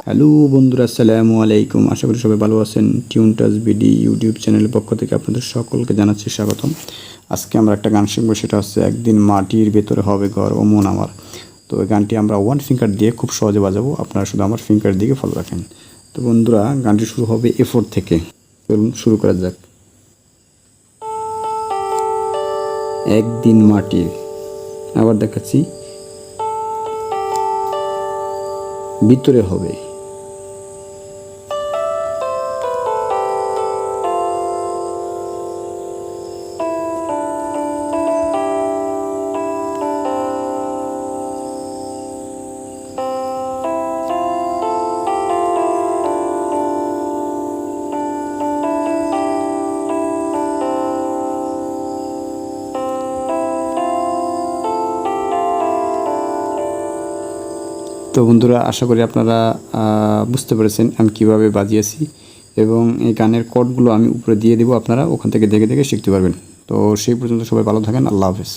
Hello বন্ধুরা, আসসালামু আলাইকুম। আশা করি সবাই ভালো আছেন। টিউন টাচ বিডি ইউটিউব চ্যানেলের পক্ষ থেকে আপনাদের সকলকে জানাচ্ছি স্বাগতম। আজকে আমরা একটা গান শিখবো, সেটা হচ্ছে একদিন মাটির ভেতরে হবে ঘর ও মন আমার। তো এই গানটি আমরা ওয়ান ফিঙ্গার দিয়ে খুব সহজে বাজাবো, আপনারা শুধু আমার ফিঙ্গার দিকে ফলো রাখেন। তো বন্ধুরা, গানটি শুরু হবে এ4 থেকে। চলুন শুরু করা যাক। একদিন মাটির, আবার দেখাচ্ছি, ভিতরে হবে। তো বন্ধুরা, আশা করি আপনারা বুঝতে পেরেছেন আমি কিভাবে বাজিয়েছি, এবং এই গানের কোডগুলো আমি উপরে দিয়ে দেবো, আপনারা ওখান থেকে দেখে দেখে শিখতে পারবেন। তো সেই পর্যন্ত সবাই ভালো থাকেন। আল্লাহ হাফেজ।